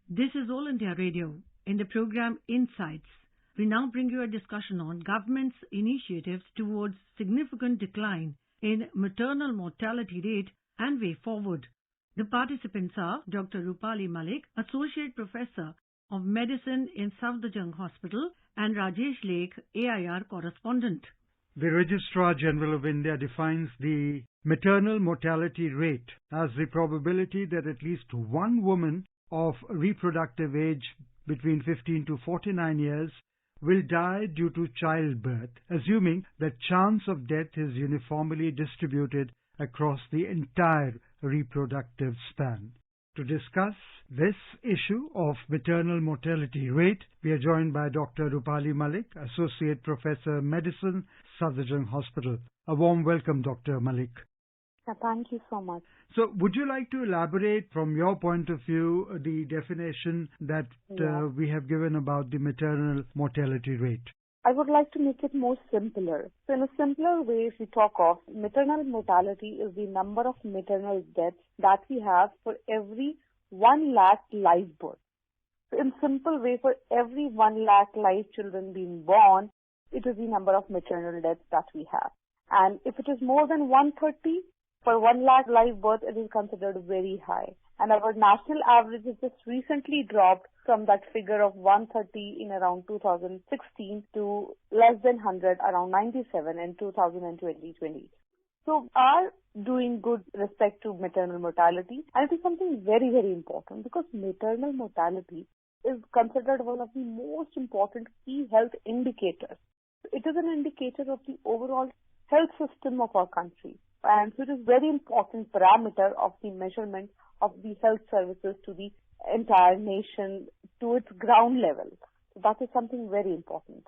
This is All India Radio. In the program Insights, we now bring you a discussion on government's initiatives towards significant decline in maternal mortality rate and way forward. The participants are Dr. Rupali Malik, Associate Professor of Medicine in Safdarjung Hospital, and Rajesh Lake, AIR Correspondent. The Registrar General of India defines the maternal mortality rate as the probability that at least one woman of reproductive age between 15 to 49 years will die due to childbirth, assuming that chance of death is uniformly distributed across the entire reproductive span. To discuss this issue of maternal mortality rate, we are joined by Dr. Rupali Malik, Associate Professor, Medicine, Safdarjung Hospital. A warm welcome, Dr. Malik. Thank you so much. So, would you like to elaborate from your point of view the definition that we have given about the maternal mortality rate? I would like to make it more simpler. So in a simpler way, if we talk of maternal mortality is the number of maternal deaths that we have for every 1 lakh live births. So in simple way, for every 1 lakh live children being born, it is the number of maternal deaths that we have. And if it is more than 130, for 1 lakh live birth, it is considered very high. And our national average has just recently dropped from that figure of 130 in around 2016 to less than 100, around 97 in 2020. So are doing good respect to maternal mortality. And it is something very, very important because maternal mortality is considered one of the most important key health indicators. It is an indicator of the overall health system of our country. And so it is very important parameter of the measurement of the health services to the entire nation, to its ground level. So that is something very important.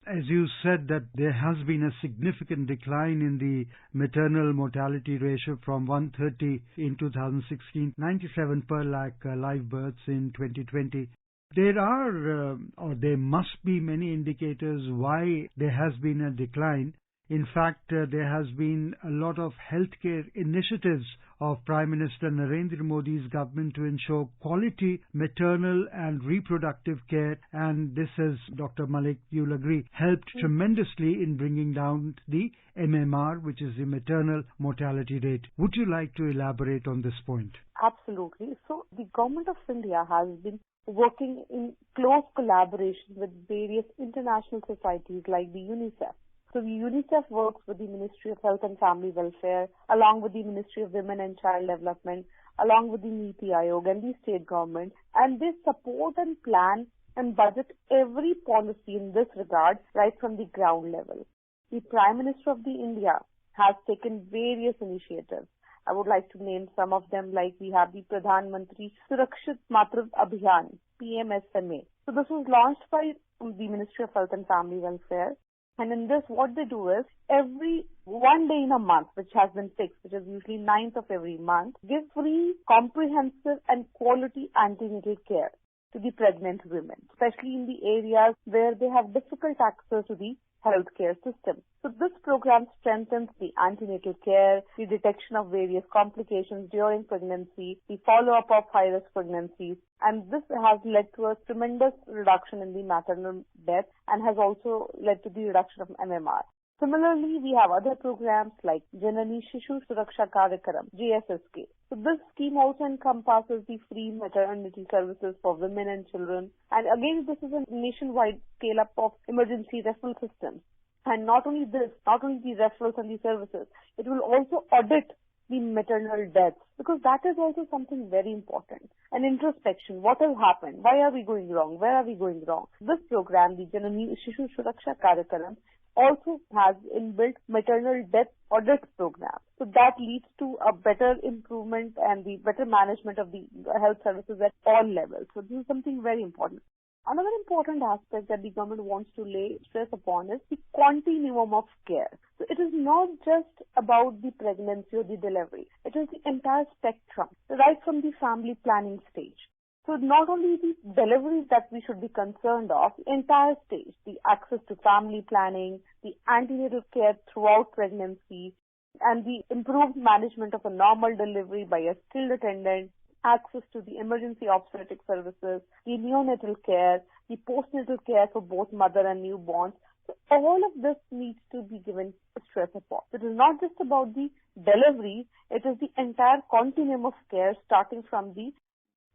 As you said that there has been a significant decline in the maternal mortality ratio from 130 in 2016, 97 per lakh live births in 2020. There are or there must be many indicators why there has been a decline. In fact, there has been a lot of healthcare initiatives of Prime Minister Narendra Modi's government to ensure quality maternal and reproductive care, and this has, Dr. Malik, you'll agree, helped tremendously in bringing down the MMR, which is the maternal mortality rate. Would you like to elaborate on this point? Absolutely. So the Government of India has been working in close collaboration with various international societies like the UNICEF. So the UNICEF works with the Ministry of Health and Family Welfare, along with the Ministry of Women and Child Development, along with the NITI Aayog and the state government, and they support and plan and budget every policy in this regard right from the ground level. The Prime Minister of the India has taken various initiatives. I would like to name some of them, like we have the Pradhan Mantri Surakshit Matruv Abhiyan, PMSMA. So this was launched by the Ministry of Health and Family Welfare. And in this, what they do is, every 1 day in a month, which has been fixed, which is usually 9th of every month, give free, comprehensive and quality antenatal care to the pregnant women, especially in the areas where they have difficult access to the healthcare system. So this program strengthens the antenatal care, the detection of various complications during pregnancy, the follow-up of high-risk pregnancies, and this has led to a tremendous reduction in the maternal death and has also led to the reduction of MMR. Similarly, we have other programs like Janani Shishu Suraksha Karyakram, JSSK. So this scheme also encompasses the free maternity services for women and children. And again, this is a nationwide scale-up of emergency referral systems. And not only this, not only the referrals and the services, it will also audit the maternal deaths, because that is also something very important. An introspection, what has happened? Why are we going wrong? Where are we going wrong? This program, the Janani Shishu Suraksha Karyakram, also has inbuilt maternal death audit program. So that leads to a better improvement and the better management of the health services at all levels. So this is something very important. Another important aspect that the government wants to lay stress upon is the continuum of care. So it is not just about the pregnancy or the delivery. It is the entire spectrum, right from the family planning stage. So not only the deliveries that we should be concerned of, the entire stage, the access to family planning, the antenatal care throughout pregnancy, and the improved management of a normal delivery by a skilled attendant, access to the emergency obstetric services, the neonatal care, the postnatal care for both mother and newborns. So all of this needs to be given stress upon. It is not just about the delivery, it is the entire continuum of care starting from the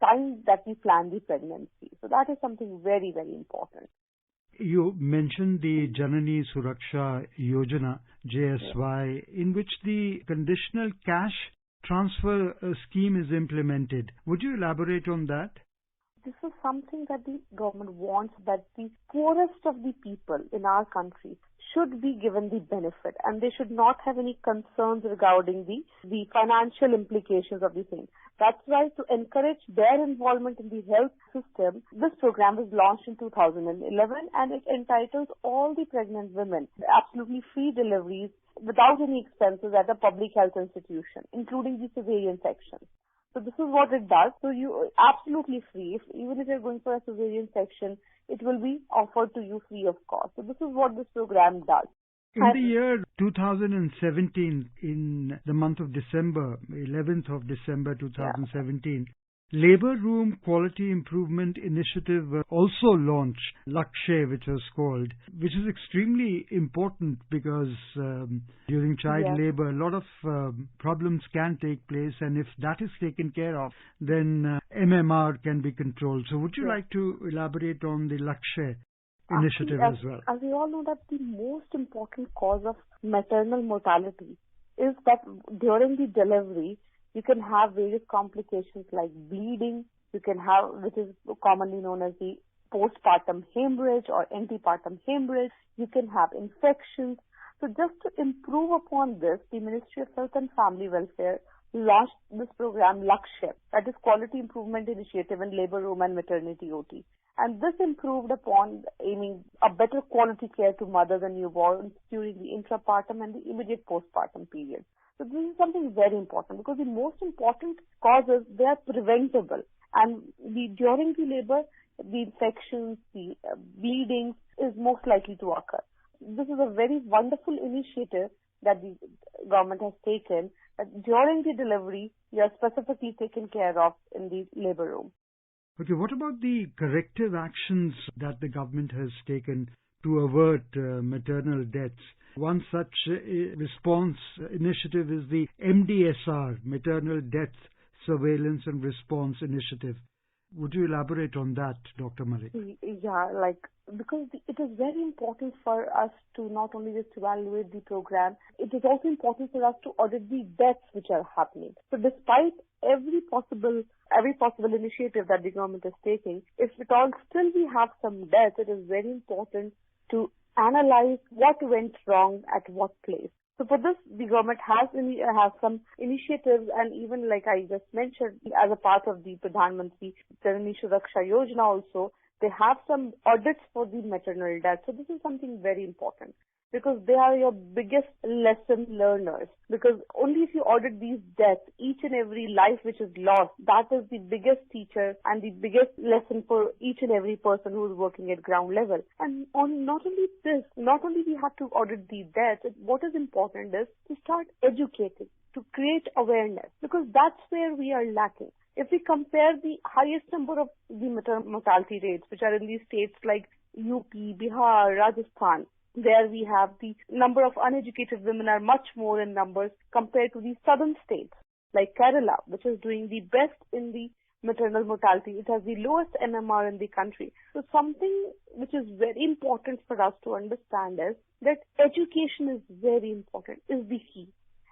time that we plan the pregnancy. So that is something very, very important. You mentioned the Janani Suraksha Yojana, JSY, in which the conditional cash transfer scheme is implemented. Would you elaborate on that? This is something that the government wants, that the poorest of the people in our country should be given the benefit, and they should not have any concerns regarding the financial implications of the thing. That's why, to encourage their involvement in the health system, this program was launched in 2011, and it entitles all the pregnant women absolutely free deliveries without any expenses at a public health institution, including the cesarean section. So this is what it does. So you absolutely free. Even if you're going for a cesarean section, it will be offered to you free of cost. So this is what this program does. In the year 2017, in the month of December, 11th of December 2017, Labour Room Quality Improvement Initiative also launched, Lakshay, which was called, which is extremely important because during child labour, a lot of problems can take place, and if that is taken care of, then MMR can be controlled. So would you like to elaborate on the Lakshay initiative as well? As we all know, that the most important cause of maternal mortality is that during the delivery, you can have various complications like bleeding, you can have, which is commonly known as the postpartum hemorrhage or antepartum hemorrhage, you can have infections. So just to improve upon this, the Ministry of Health and Family Welfare launched this program Lakshay, that is Quality Improvement Initiative in Labour Room and Maternity OT. And this improved upon aiming a better quality care to mothers and newborns during the intrapartum and the immediate postpartum period. So this is something very important, because the most important causes, they are preventable. And during the labor, the infections, the bleeding is most likely to occur. This is a very wonderful initiative that the government has taken, that during the delivery, you are specifically taken care of in the labor room. Okay, what about the corrective actions that the government has taken to avert maternal deaths? One such response initiative is the MDSR, Maternal Death Surveillance and Response Initiative. Would you elaborate on that, Dr. Malik? Yeah, because it is very important for us to not only just evaluate the program, it is also important for us to audit the deaths which are happening. So despite every possible initiative that the government is taking, if at all still we have some deaths, it is very important to analyze what went wrong at what place. So for this, the government has some initiatives, and even like I just mentioned, as a part of the Pradhan Mantri Janani Suraksha Yojana also, they have some audits for the maternal death. So this is something very important, because they are your biggest lesson learners. Because only if you audit these deaths, each and every life which is lost, that is the biggest teacher and the biggest lesson for each and every person who is working at ground level. And not only we have to audit the deaths, what is important is to start educating, to create awareness, because that's where we are lacking. If we compare the highest number of the maternal mortality rates, which are in these states like UP, Bihar, Rajasthan, there we have the number of uneducated women are much more in numbers compared to the southern states like Kerala, which is doing the best in the maternal mortality. It has the lowest MMR in the country. So something which is very important for us to understand is that education is very important, is the key.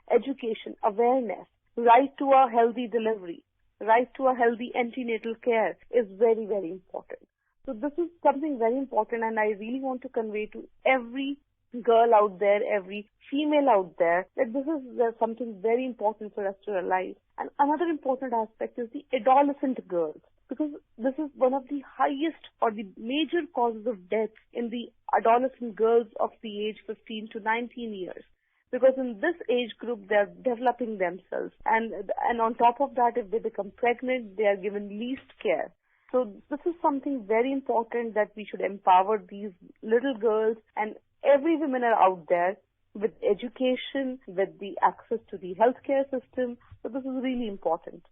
Education, awareness, right to a healthy delivery, right to a healthy antenatal care is very, very important. So this is something very important, and I really want to convey to every girl out there, every female out there, that this is something very important for us to realize. And another important aspect is the adolescent girls, because this is one of the highest or the major causes of death in the adolescent girls of the age 15 to 19 years. Because in this age group, they are developing themselves. And on top of that, if they become pregnant, they are given least care. So this is something very important, that we should empower these little girls and every woman are out there with education, with the access to the healthcare system. So this is really important.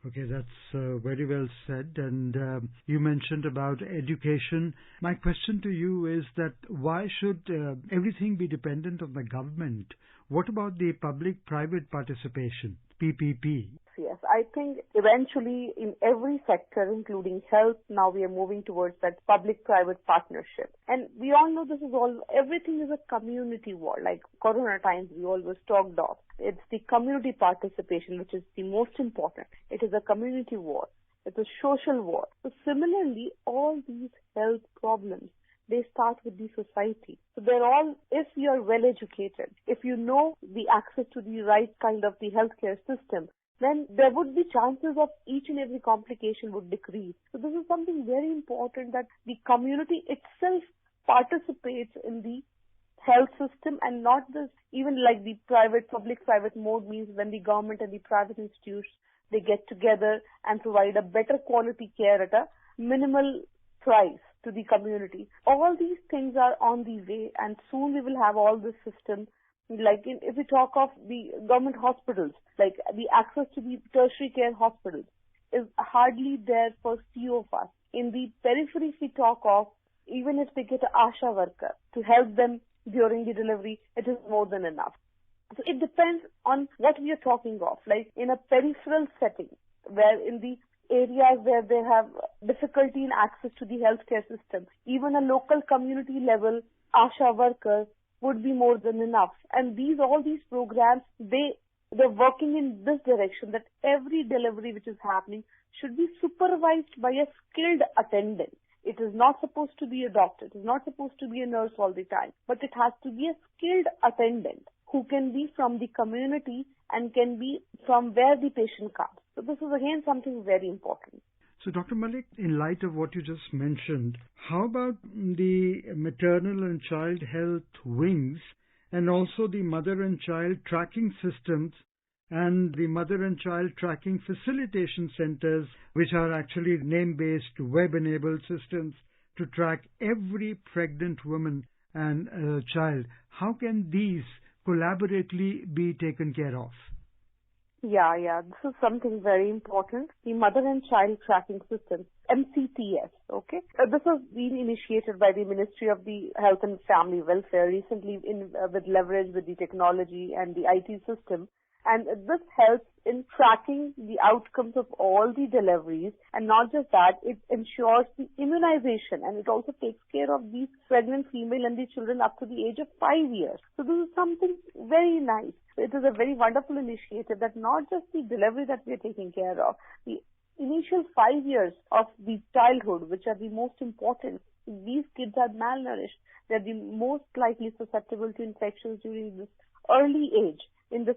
Okay, that's very well said. And you mentioned about education. My question to you is that why should everything be dependent on the government? What about the public-private participation, PPP? Yes, I think eventually in every sector, including health, now we are moving towards that public-private partnership. And we all know everything is a community war. Like Corona times, we always talked of. It's the community participation which is the most important. It is a community war. It's a social war. So similarly, all these health problems, they start with the society. So they're all, if you are well educated, if you know the access to the right kind of the healthcare system, then there would be chances of each and every complication would decrease. So this is something very important, that the community itself participates in the health system, and not just even like the public-private mode means when the government and the private institutes, they get together and provide a better quality care at a minimal price to the community. All these things are on the way, and soon we will have all this system. Like if we talk of the government hospitals, like the access to the tertiary care hospitals is hardly there for few of us. In the periphery, if we talk of, even if they get an ASHA worker to help them during the delivery, it is more than enough. So it depends on what we are talking of. Like in a peripheral setting, where in the areas where they have difficulty in access to the healthcare system, even a local community level ASHA worker would be more than enough. And all these programs, they're working in this direction, that every delivery which is happening should be supervised by a skilled attendant. It is not supposed to be a doctor. It is not supposed to be a nurse all the time. But it has to be a skilled attendant who can be from the community and can be from where the patient comes. So this is again something very important. So Dr. Malik, in light of what you just mentioned, how about the maternal and child health wings and also the mother and child tracking systems and the mother and child tracking facilitation centers, which are actually name-based, web-enabled systems to track every pregnant woman and child? How can these collaboratively be taken care of? Yeah. This is something very important. The Mother and Child Tracking System, MCTS, okay? This has been initiated by the Ministry of the Health and Family Welfare recently with leverage with the technology and the IT system. And this helps in tracking the outcomes of all the deliveries. And not just that, it ensures the immunization, and it also takes care of these pregnant female and the children up to the age of 5 years. So this is something very nice. It is a very wonderful initiative, that not just the delivery that we are taking care of, the initial 5 years of the childhood, which are the most important. These kids are malnourished. They're the most likely susceptible to infections during this early age. And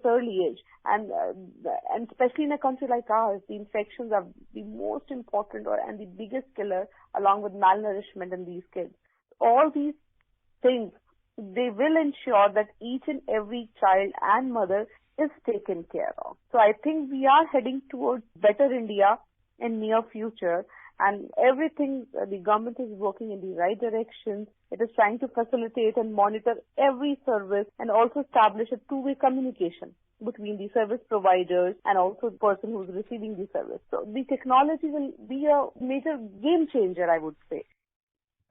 especially in a country like ours, the infections are the most important and the biggest killer, along with malnourishment in these kids. All these things, they will ensure that each and every child and mother is taken care of. So I think we are heading towards better India in near future, and everything, the government is working in the right direction. It is trying to facilitate and monitor every service, and also establish a two-way communication between the service providers and also the person who is receiving the service. So the technology will be a major game changer, I would say.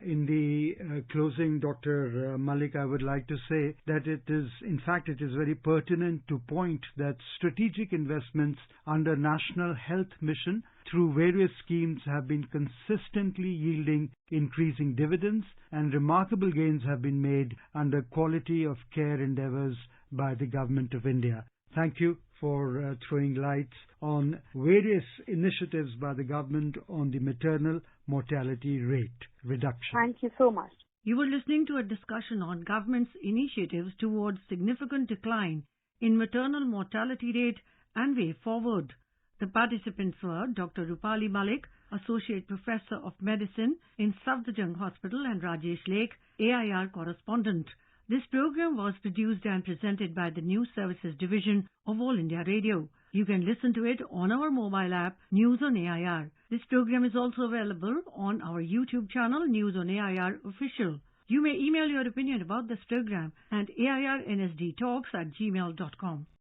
In the closing, Dr. Malik, I would like to say that it is very pertinent to point that strategic investments under National Health Mission through various schemes have been consistently yielding increasing dividends, and remarkable gains have been made under quality of care endeavors by the Government of India. Thank you for throwing lights on various initiatives by the government on the maternal mortality rate reduction. Thank you so much. You were listening to a discussion on government's initiatives towards significant decline in maternal mortality rate and way forward. The participants were Dr. Rupali Malik, Associate Professor of Medicine in Safdarjung Hospital, and Rajesh Lake, AIR correspondent. This program was produced and presented by the News Services Division of All India Radio. You can listen to it on our mobile app, News on AIR. This program is also available on our YouTube channel, News on AIR Official. You may email your opinion about this program at airnsdtalks@gmail.com.